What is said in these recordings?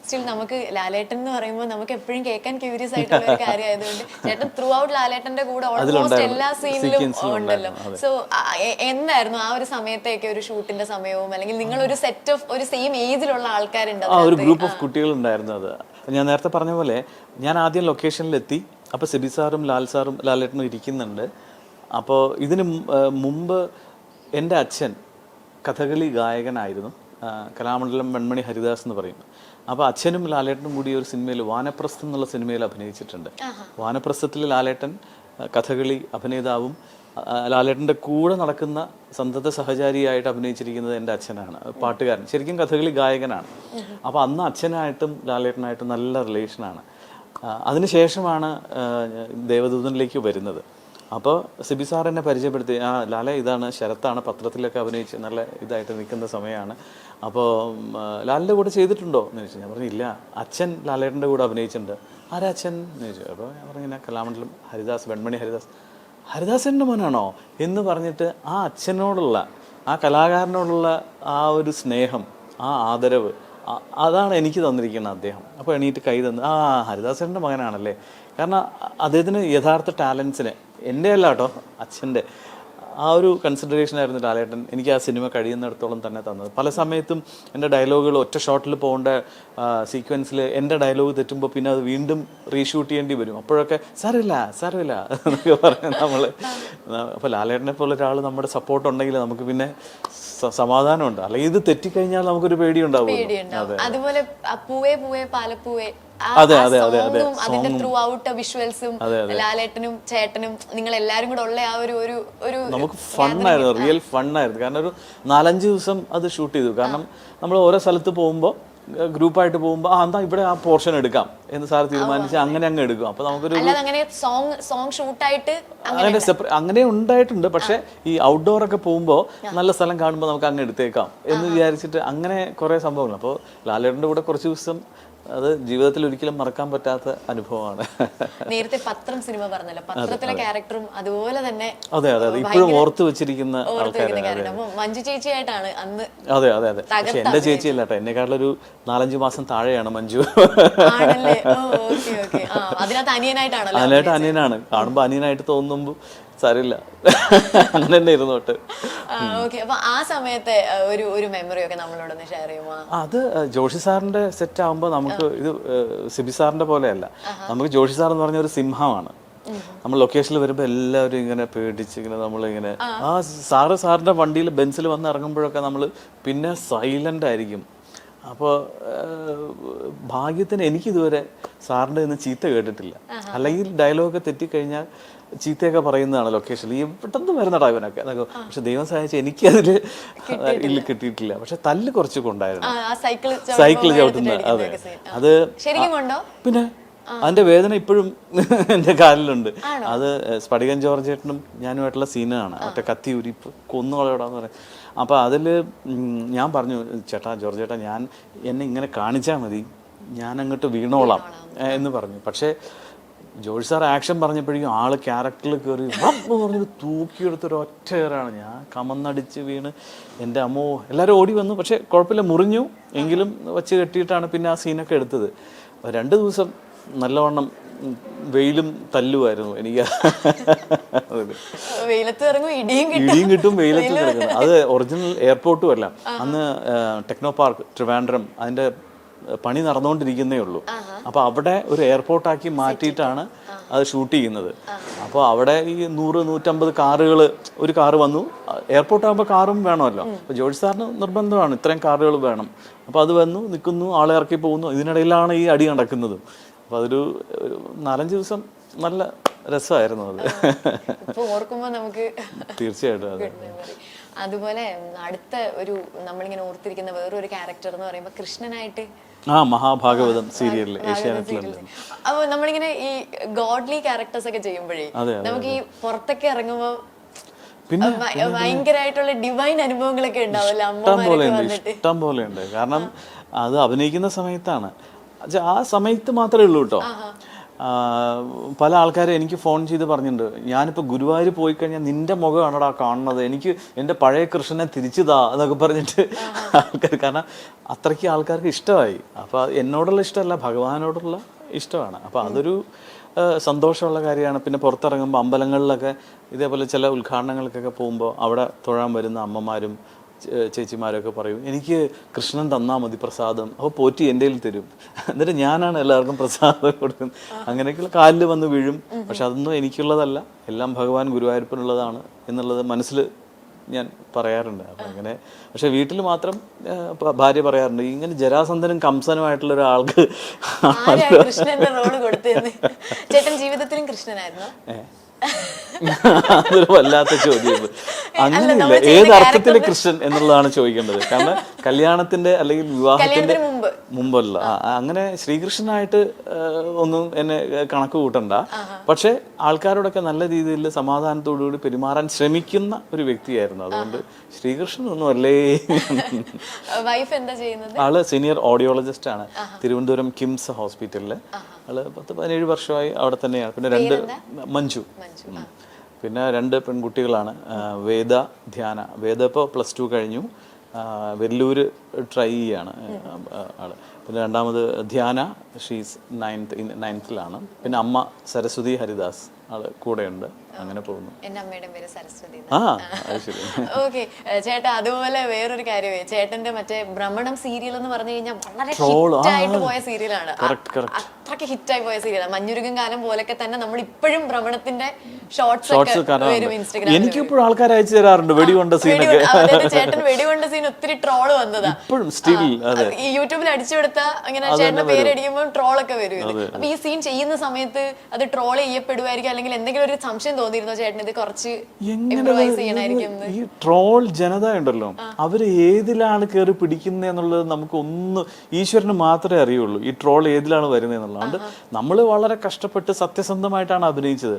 Still നമുക്ക് ലാലേട്ടൻ എന്ന് പറയുമ്പോൾ നമുക്ക് എപ്പോഴും കേൾക്കാൻ ക്യൂരിയസ് ആയിട്ടുള്ള ഒരു കാര്യമായതുകൊണ്ട് ചേട്ടൻ ത്രൂ ഔട്ട് ലാലേട്ടന്റെ കൂടെ ഓൾമോസ്റ്റ് എല്ലാ സീനിലും ഉണ്ടല്ലോ. സോ എന്തായിരുന്നു ആ ഒരു സമയത്തേക്ക് ഒരു ഷൂട്ടിന്റെ സമയവും, അല്ലെങ്കിൽ നിങ്ങൾ ഒരു സെറ്റ് ഓഫ് ഒരു സെയിം ഏജിലുള്ള ആൾക്കാരുണ്ട്, ഒരു ഗ്രൂപ്പ് ഓഫ് കുട്ടികൾ ഉണ്ടായിരുന്നു. അത് ഞാൻ നേരത്തെ പറഞ്ഞ പോലെ ഞാൻ ആദ്യം ലൊക്കേഷനിലെത്തി. അപ്പോൾ സിബി സാറും ലാലേട്ടനും ഇരിക്കുന്നുണ്ട്. അപ്പോൾ ഇതിന് മുമ്പ് എൻ്റെ അച്ഛൻ കഥകളി ഗായകനായിരുന്നു. കലാമണ്ഡലം വെൺമണി ഹരിദാസ് എന്ന് പറയും. അപ്പോൾ അച്ഛനും ലാലേട്ടനും കൂടി ഒരു സിനിമയിൽ വാനപ്രസ്ഥം എന്നുള്ള സിനിമയിൽ അഭിനയിച്ചിട്ടുണ്ട്. വാനപ്രസ്ഥത്തിൽ ലാലേട്ടൻ കഥകളി അഭിനേതാവും ലാലേട്ടൻ്റെ കൂടെ നടക്കുന്ന സന്തത സഹചാരിയായിട്ട് അഭിനയിച്ചിരിക്കുന്നത് എൻ്റെ അച്ഛനാണ്, പാട്ടുകാരൻ, ശരിക്കും കഥകളി ഗായകനാണ്. അപ്പോൾ അന്ന് അച്ഛനായിട്ടും ലാലേട്ടനായിട്ടും നല്ല റിലേഷനാണ്. അതിനുശേഷമാണ് ദേവദൂതനിലേക്ക് വരുന്നത്. അപ്പോൾ സിബി സാർ എന്നെ പരിചയപ്പെടുത്തി, ലാല ഇതാണ് ശരത്താണ്, പത്രത്തിലൊക്കെ അഭിനയിച്ച് നല്ല ഇതായിട്ട് നിൽക്കുന്ന സമയമാണ്. അപ്പോൾ ലാലിൻ്റെ കൂടെ ചെയ്തിട്ടുണ്ടോ എന്ന് ചോദിച്ചു. ഞാൻ പറഞ്ഞു ഇല്ല, അച്ഛൻ ലാലേട്ടൻ്റെ കൂടെ അഭിനയിച്ചിട്ടുണ്ട്. ആരാ അച്ഛൻ എന്ന് ചോദിച്ചു. അപ്പോൾ ഞാൻ പറഞ്ഞിങ്ങനെ കലാമണ്ഡലം ഹരിദാസ്, വെൺമണി ഹരിദാസൻ്റെ മോനാണോ എന്ന് പറഞ്ഞിട്ട് ആ അച്ഛനോടുള്ള, ആ കലാകാരനോടുള്ള ആ ഒരു സ്നേഹം, ആ ആദരവ്, അതാണ് എനിക്ക് തന്നിരിക്കുന്നത് അദ്ദേഹം. അപ്പോൾ എണീറ്റ് കൈ തന്നു, ഹരിദാസൻ്റെ മകനാണല്ലേ. കാരണം അദ്ദേഹത്തിന് യഥാർത്ഥ ടാലൻസിന്, എൻ്റെ അല്ല കേട്ടോ, അച്ഛൻ്റെ ആ ഒരു കൺസിഡറേഷൻ ആയിരുന്നു ലാലേട്ടൻ എനിക്ക് ആ സിനിമ കഴിയുന്നിടത്തോളം തന്നെ തന്നത്. പല സമയത്തും എൻ്റെ ഡയലോഗുകൾ ഒറ്റ ഷോട്ടിൽ പോകേണ്ട സീക്വൻസിൽ എൻ്റെ ഡയലോഗ് തെറ്റുമ്പോൾ പിന്നെ അത് വീണ്ടും റീഷൂട്ട് ചെയ്യേണ്ടി വരും. അപ്പോഴൊക്കെ സാരമില്ല എന്നൊക്കെ പറയാം നമ്മൾ. അപ്പോൾ ലാലേട്ടനെ പോലെ ഒരാൾ നമ്മുടെ സപ്പോർട്ട് ഉണ്ടെങ്കിൽ നമുക്ക് പിന്നെ സമാധാനമുണ്ട്. അല്ലെങ്കിൽ ഇത് തെറ്റിക്കഴിഞ്ഞാൽ നമുക്കൊരു പേടിയുണ്ടാവും. അതുപോലെ പൂവേ പൂവേ പാലപ്പൂവേ, അതിന്റെ ത്രൂ ഔട്ട് വിഷ്വൽസും ലാലേട്ടനും ചേട്ടനും നിങ്ങൾ എല്ലാരും കൂടെ ഉള്ള ആ ഒരു നമുക്ക് ഫണ്ണായിരുന്നു, റിയൽ ഫണ്ണായിരുന്നു. കാരണം ഒരു 4-5 ദിവസം അത് ഷൂട്ട് ചെയ്തു. കാരണം നമ്മൾ ഓരോ സ്ഥലത്ത് പോകുമ്പോൾ, ഗ്രൂപ്പായിട്ട് പോകുമ്പോൾ എന്താ ഇവിടെ ആ പോർഷൻ എടുക്കാം എന്ന് സാർ തീരുമാനിച്ച് അങ്ങനെ അങ്ങ് എടുക്കും. അപ്പൊ നമുക്കൊരു അങ്ങനെ ഉണ്ടായിട്ടുണ്ട്. പക്ഷെ ഈ ഔട്ട്ഡോർ ഒക്കെ പോകുമ്പോൾ നല്ല സ്ഥലം കാണുമ്പോൾ നമുക്ക് അങ്ങ് എടുത്തേക്കാം എന്ന് വിചാരിച്ചിട്ട് അങ്ങനെ കുറെ സംഭവങ്ങൾ. അപ്പോൾ ലാലേട്ടൻ്റെ കൂടെ കുറച്ച് ദിവസം അത് ജീവിതത്തിൽ ഒരിക്കലും മറക്കാൻ പറ്റാത്ത അനുഭവമാണ്. നേരത്തെ പത്രം സിനിമ പറഞ്ഞല്ലോ, പത്രത്തിലെ ക്യാരക്ടറും അതുപോലെ തന്നെ അതെ ഇപ്പോഴും ഓർത്തു വെച്ചിരിക്കുന്ന ആൾക്കാരാണ്. മഞ്ജു ചേച്ചിയായിട്ടാണ് അന്ന്. അതെ പക്ഷെ എന്റെ ചേച്ചിയല്ല കേട്ടോ, എന്നെക്കാട്ടിലൊരു 4-5 മാസം താഴെയാണ് മഞ്ജു. അതിനകത്ത് അനിയനായിട്ടാണല്ലോ. അതിനായിട്ട് അനിയനാണ്, കാണുമ്പോ അനിയനായിട്ട് തോന്നുമ്പോ സാരില്ല, അങ്ങനെ തന്നെ ഇരുന്നോട്ട്. അപ്പൊ ആ സമയത്തെ ഒരു മെമ്മറി ഒക്കെ നമ്മളോടൊന്ന് ഷെയർ ചെയ്യുമോ? അത് ജോഷി സാറിന്റെ സെറ്റ് ആകുമ്പോൾ നമുക്ക് ഇത് സിബി സാറിന്റെ പോലെയല്ല. നമുക്ക് ജോഷി സാർ എന്ന് പറഞ്ഞ ഒരു സിംഹമാണ്. നമ്മൾ ലൊക്കേഷനിൽ വരുമ്പോൾ എല്ലാവരും ഇങ്ങനെ പേടിച്ച് ഇങ്ങനെ നമ്മളിങ്ങനെ സാറിന്റെ വണ്ടിയിൽ ബെൻസിൽ വന്ന് ഇറങ്ങുമ്പോഴൊക്കെ നമ്മൾ പിന്നെ സൈലന്റ് ആയിരിക്കും. അപ്പോൾ ഭാഗ്യത്തിന് എനിക്കിതുവരെ സാറിൻ്റെ ഇന്ന് ചീത്ത കേട്ടിട്ടില്ല. അല്ലെങ്കിൽ ഡയലോഗൊക്കെ തെറ്റിക്കഴിഞ്ഞാൽ ചീത്തയൊക്കെ പറയുന്നതാണ് ലൊക്കേഷനിൽ, പെട്ടെന്ന് വരുന്നടാ ഇവനൊക്കെ. പക്ഷെ ദൈവം സഹായിച്ച് എനിക്കതിൽ കിട്ടിയിട്ടില്ല. പക്ഷെ തല്ല് കുറച്ചൊക്കെ ഉണ്ടായിരുന്നു, സൈക്കിൾ ചവിട്ടുന്നത്. അതെ, അത് പിന്നെ അതിന്റെ വേദന ഇപ്പോഴും എൻ്റെ കാലിലുണ്ട്. അത് സ്ഫടികൻ ജോർജ് ചേട്ടനും ഞാനുമായിട്ടുള്ള സീനാണ്. മറ്റേ കത്തി ഉരിപ്പ് കൊന്നുകളയോടാന്ന് പറയും. അപ്പോൾ അതിൽ ഞാൻ പറഞ്ഞു, ചേട്ടാ ജോർജ് ചേട്ടാ, എന്നെ ഇങ്ങനെ കാണിച്ചാൽ മതി, ഞാൻ അങ്ങോട്ട് വീണോളാം എന്ന് പറഞ്ഞു. പക്ഷേ ജോർജ് സാർ ആക്ഷൻ പറഞ്ഞപ്പോഴേക്കും ആള് ക്യാരക്ടറിൽ കയറി പറഞ്ഞത് തൂക്കിയെടുത്തൊരു ഒറ്റ കയറാണ്. ഞാൻ കമന്നടിച്ച് വീണ് എൻ്റെ അമ്മോ, എല്ലാവരും ഓടി വന്നു. പക്ഷെ കുഴപ്പമില്ല, മുറിഞ്ഞു എങ്കിലും വച്ച് കെട്ടിയിട്ടാണ് പിന്നെ ആ സീനൊക്കെ എടുത്തത്. 2 ദിവസം നല്ലവണ്ണം വെയിലും തല്ലുമായിരുന്നു എനിക്ക്. ഇടിയും കിട്ടും, വെയിലത്ത് കിടക്കുന്നു. അത് ഒറിജിനൽ എയർപോർട്ടും അല്ല, അന്ന് ടെക്നോ പാർക്ക് ട്രിവാൻഡ്രം അതിൻ്റെ പണി നടന്നുകൊണ്ടിരിക്കുന്നേ ഉള്ളൂ. അപ്പോൾ അവിടെ ഒരു എയർപോർട്ടാക്കി മാറ്റിയിട്ടാണ് അത് ഷൂട്ട് ചെയ്യുന്നത്. അപ്പോൾ അവിടെ ഈ 100-150 കാറുകൾ, ഒരു കാറ് വന്നു. എയർപോർട്ടാകുമ്പോൾ കാറും വേണമല്ലോ. അപ്പോൾ ജോർജ് സാറിന് നിർബന്ധമാണ് ഇത്രയും കാറുകൾ വേണം. അപ്പോൾ അത് വന്നു നിൽക്കുന്നു, ആളെ ഇറക്കി പോകുന്നു. ഇതിനിടയിലാണ് ഈ അടി നടക്കുന്നതും. അപ്പോൾ അതൊരു 4-5 ദിവസം നല്ല രസമായിരുന്നു അത്. ഓർക്കുമ്പോൾ നമുക്ക് തീർച്ചയായിട്ടും അതെ. അതുപോലെ അടുത്ത ഒരു നമ്മളിങ്ങനെ ഓർത്തിരിക്കുന്ന വേറൊരു ക്യാരക്ടർ എന്ന് പറയുമ്പോൾ കൃഷ്ണനായിട്ട് മഹാഭാഗവതം സീരിയലിൽ ഏഷ്യാനെറ്റിലുണ്ട്. അപ്പൊ നമ്മളിങ്ങനെ ഈ ഗോഡ്ലി ക്യാരക്ടേഴ്സ് ഒക്കെ ചെയ്യുമ്പോഴേ നമുക്ക് ഈ പുറത്തൊക്കെ ഇറങ്ങുമ്പോൾ പിന്നെ ഭയങ്കരമായിട്ടുള്ള ഡിവൈൻ അനുഭവങ്ങളൊക്കെ ഉണ്ടാവില്ല. ഇഷ്ടം പോലെ ഉണ്ട്. കാരണം അത് അഭിനയിക്കുന്ന സമയത്താണ്, ആ സമയത്ത് മാത്രമേ ഉള്ളൂ കേട്ടോ. പല ആൾക്കാരും എനിക്ക് ഫോൺ ചെയ്ത് പറഞ്ഞിട്ടുണ്ട്, ഞാനിപ്പോൾ ഗുരുവായൂർ പോയി കഴിഞ്ഞാൽ നിന്റെ മുഖമാണോടാ കാണുന്നത്, എനിക്ക് എൻ്റെ പഴയ കൃഷ്ണനെ തിരിച്ചുതാ എന്നൊക്കെ പറഞ്ഞിട്ട് ആൾക്കാർ, കാരണം അത്രയ്ക്ക് ആൾക്കാർക്ക് ഇഷ്ടമായി. അപ്പോൾ എന്നോടുള്ള ഇഷ്ടമല്ല, ഭഗവാനോടുള്ള ഇഷ്ടമാണ്. അപ്പോൾ അതൊരു സന്തോഷമുള്ള കാര്യമാണ്. പിന്നെ പുറത്തിറങ്ങുമ്പോൾ അമ്പലങ്ങളിലൊക്കെ ഇതേപോലെ ചില ഉദ്ഘാടനങ്ങൾക്കൊക്കെ പോകുമ്പോൾ അവിടെ തൊഴാൻ വരുന്ന അമ്മമാരും ചേച്ചിമാരൊക്കെ പറയും, എനിക്ക് കൃഷ്ണൻ തന്നാൽ മതി പ്രസാദം, അപ്പോൾ പോറ്റി എൻ്റെ കയ്യിൽ തരും, എന്നിട്ട് ഞാനാണ് എല്ലാവർക്കും പ്രസാദം കൊടുക്കുന്നത്. അങ്ങനെയൊക്കെയുള്ള കാലിൽ വന്ന് വീഴും. പക്ഷെ അതൊന്നും എനിക്കുള്ളതല്ല, എല്ലാം ഭഗവാൻ ഗുരുവായൂരപ്പനുള്ളതാണ് എന്നുള്ളത് മനസ്സിൽ ഞാൻ പറയാറുണ്ട്. അപ്പം അങ്ങനെ, പക്ഷെ വീട്ടിൽ മാത്രം ഭാര്യ പറയാറുണ്ട്, ഇങ്ങനെ ജരാസന്ധനും കംസനുമായിട്ടുള്ള ഒരാൾക്ക് കൃഷ്ണന്റെ റോള് കൊടുത്തത്. ചേട്ടൻ ജീവിതത്തിലും കൃഷ്ണനായിരുന്നു? അതൊരു വല്ലാത്ത ചോദ്യം. അങ്ങനെയില്ല, ഏത് അർത്ഥത്തിലെ കൃഷ്ണൻ എന്നുള്ളതാണ് ചോദിക്കേണ്ടത്. കാരണം കല്യാണത്തിന്റെ അല്ലെങ്കിൽ വിവാഹത്തിന്റെ മുമ്പല്ല. അങ്ങനെ ശ്രീകൃഷ്ണനായിട്ട് ഒന്നും എന്നെ കണക്ക് കൂട്ടണ്ട. പക്ഷെ ആൾക്കാരോടൊക്കെ നല്ല രീതിയിൽ സമാധാനത്തോടുകൂടി പെരുമാറാൻ ശ്രമിക്കുന്ന ഒരു വ്യക്തിയായിരുന്നു. അതുകൊണ്ട് ശ്രീകൃഷ്ണൻ ഒന്നും അല്ലേ. വൈഫ് എന്താ ചെയ്യുന്നത്? ആള് സീനിയർ ഓഡിയോളജിസ്റ്റ് ആണ്, തിരുവനന്തപുരം കിംസ് ഹോസ്പിറ്റലില്. ആള് 10-17 വർഷമായി അവിടെ തന്നെയാണ്. പിന്നെ 2 മഞ്ജു, പിന്നെ 2 പെൺകുട്ടികളാണ്, വേദ, ധ്യാന. വേദ ഇപ്പോൾ +2 കഴിഞ്ഞു, വെല്ലൂർ ട്രൈ ചെയ്യാണ് ആള്. പിന്നെ രണ്ടാമത് ധ്യാന, ഷീസ് 9th-ലാണ്. പിന്നെ അമ്മ സരസ്വതി ഹരിദാസ്, ആള് കൂടെയുണ്ട്. അങ്ങനെ പോകുന്നു. എന്റെ അമ്മയുടെ പേര് സരസ്വതി. ശരി. ഓക്കെ ചേട്ടാ, അതുപോലെ വേറൊരു കാര്യമേ, ചേട്ടന്റെ മറ്റേ ഭ്രമണം സീരിയൽ എന്ന് പറഞ്ഞു കഴിഞ്ഞാൽ വളരെ ഹിറ്റായിട്ട് പോയ സീരിയലാണ്. അത്രയ്ക്ക് ഹിറ്റായി പോയ സീരിയലാണ്. മഞ്ഞുരുകും കാലം പോലൊക്കെ തന്നെ നമ്മൾ ഇപ്പോഴും ഭ്രമണത്തിന്റെ ഷോർട്സ് വരും ഇൻസ്റ്റാഗ്രാമിൽ. എനിക്കിപ്പോഴും ആൾക്കാർ അയച്ചു തരാറുണ്ട് വെടികൊണ്ട സീനൊക്കെ. ചേട്ടൻ വെടികൊണ്ട സീൻ ഒത്തിരി ട്രോള് വന്നതാ. ഈ യൂട്യൂബിൽ അടിച്ചുകൊടുത്ത അങ്ങനെ ചേട്ടന്റെ പേരടിക്കുമ്പോൾ ട്രോളൊക്കെ വരും. അപ്പൊ ഈ സീൻ ചെയ്യുന്ന സമയത്ത് അത് ട്രോൾ ചെയ്യപ്പെടുമായിരിക്കും, അല്ലെങ്കിൽ എന്തെങ്കിലും ഒരു സംശയം തോന്നിയിരുന്നോ ചേട്ടൻ ഇത് കുറച്ച് ഇംപ്രൂവൈസ് ചെയ്യണമായിരിക്കും? ഈ ട്രോൾ ജനത ഉണ്ടല്ലോ, അവര് ഏതിലാണ് കയറി പിടിക്കുന്നതെന്നുള്ളത് നമുക്ക് ഒന്ന് ഈശ്വരന് മാത്രമേ അറിയുള്ളൂ, ഈ ട്രോൾ ഏതിലാണ് വരുന്നതെന്നുള്ളത്. അതുകൊണ്ട് നമ്മൾ വളരെ കഷ്ടപ്പെട്ട് സത്യസന്ധമായിട്ടാണ് അഭിനയിച്ചത്.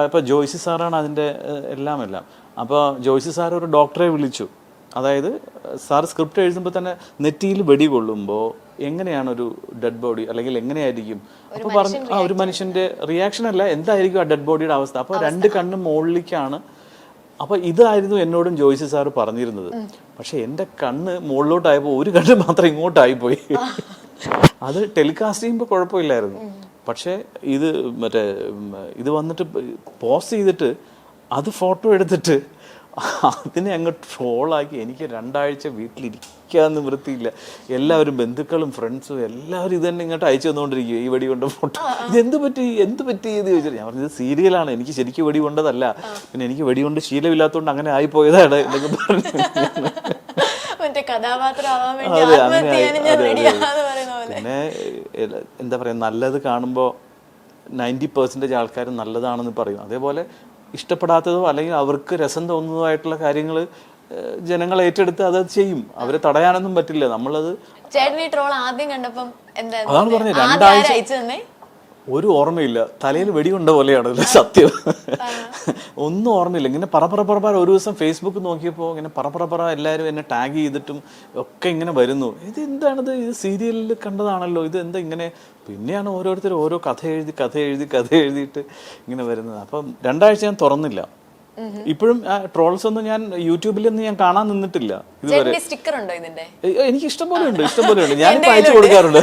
ഇപ്പൊ ജോയ്സി സാറാണ് അതിന്റെ എല്ലാം. അപ്പോൾ ജോയ്സി സാർ ഒരു ഡോക്ടറെ വിളിച്ചു. അതായത് സാർ സ്ക്രിപ്റ്റ് എഴുതുമ്പോൾ തന്നെ നെറ്റിയിൽ വെടി കൊള്ളുമ്പോൾ എങ്ങനെയാണ് ഒരു ഡെഡ് ബോഡി, അല്ലെങ്കിൽ എങ്ങനെയായിരിക്കും, അപ്പോൾ പറഞ്ഞു ഒരു മനുഷ്യന്റെ റിയാക്ഷൻ അല്ല, എന്തായിരിക്കും ആ ഡെഡ് ബോഡിയുടെ അവസ്ഥ. അപ്പോൾ 2 കണ്ണും മുകളിലേക്കാണ്. അപ്പോൾ ഇതായിരുന്നു എന്നോടും ജോയ്സി സാറ് പറഞ്ഞിരുന്നത്. പക്ഷെ എൻ്റെ കണ്ണ് മുകളിലോട്ടായപ്പോൾ ഒരു കണ്ണ് മാത്രം ഇങ്ങോട്ടായിപ്പോയി. അത് ടെലികാസ്റ്റ് ചെയ്യുമ്പോൾ കുഴപ്പമില്ലായിരുന്നു. പക്ഷേ ഇത് വന്നിട്ട് പോസ്റ്റ് ചെയ്തിട്ട് അത് ഫോട്ടോ എടുത്തിട്ട് അതിനെ അങ്ങ് ട്രോളാക്കി. എനിക്ക് 2 ആഴ്ച വീട്ടിലിരിക്കാന്ന് വൃത്തിയില്ല. എല്ലാവരും, ബന്ധുക്കളും ഫ്രണ്ട്സും എല്ലാവരും ഇത് തന്നെ ഇങ്ങോട്ട് അയച്ചു തന്നുകൊണ്ടിരിക്കുക, ഈ വെടി കൊണ്ട ഫോട്ടോ. ഇത് എന്ത് പറ്റി എന്ന് ചോദിച്ചാൽ ഞാൻ പറഞ്ഞത് സീരിയലാണ്, എനിക്ക് ശരിക്കും വെടി കൊണ്ടതല്ല, പിന്നെ എനിക്ക് വെടി കൊണ്ട് ശീലമില്ലാത്തതുകൊണ്ട് അങ്ങനെ ആയിപ്പോയതാണ് എന്നൊക്കെ പറഞ്ഞു. പിന്നെ എന്താ പറയാ, നല്ലത് കാണുമ്പോൾ 90% ആൾക്കാർ നല്ലതാണെന്ന് പറയും. അതേപോലെ ഇഷ്ടപ്പെടാത്തതോ അല്ലെങ്കിൽ അവർക്ക് രസം തോന്നുന്നതായിട്ടുള്ള കാര്യങ്ങൾ ജനങ്ങൾ ഏറ്റെടുത്ത് അത് ചെയ്യും. അവരെ തടയാനൊന്നും പറ്റില്ല. നമ്മളത് അതാണ് പറഞ്ഞത്. 2 ആഴ്ച ഒരു ഓർമ്മയില്ല, തലയിൽ വെടികൊണ്ട പോലെയാണ് സത്യം. ഒന്നും ഓർമ്മയില്ല. ഇങ്ങനെ പറ ഒരു ദിവസം ഫേസ്ബുക്ക് നോക്കിയപ്പോൾ ഇങ്ങനെ പറ എല്ലാവരും എന്നെ ടാഗ് ചെയ്തിട്ടും ഒക്കെ ഇങ്ങനെ വരുന്നു. ഇത് എന്താണിത്, ഇത് സീരിയലിൽ കണ്ടതാണല്ലോ, ഇത് എന്താ ഇങ്ങനെ. പിന്നെയാണ് ഓരോരുത്തർ ഓരോ കഥ എഴുതിയിട്ട് ഇങ്ങനെ വരുന്നത്. അപ്പം 2 ആഴ്ച ഞാൻ തുറന്നില്ല. ഇപ്പോഴും ട്രോൾസ് ഒന്നും ഞാൻ യൂട്യൂബിലൊന്നും ഞാൻ കാണാൻ നിന്നിട്ടില്ല ഇതുവരെ. സ്റ്റിക്കർ ഉണ്ടോ ഇതിന്റെ? എനിക്ക് ഇഷ്ടംപോലെ ഉണ്ട്. ഞാനിപ്പോ അയച്ചു കൊടുക്കാറുണ്ട്.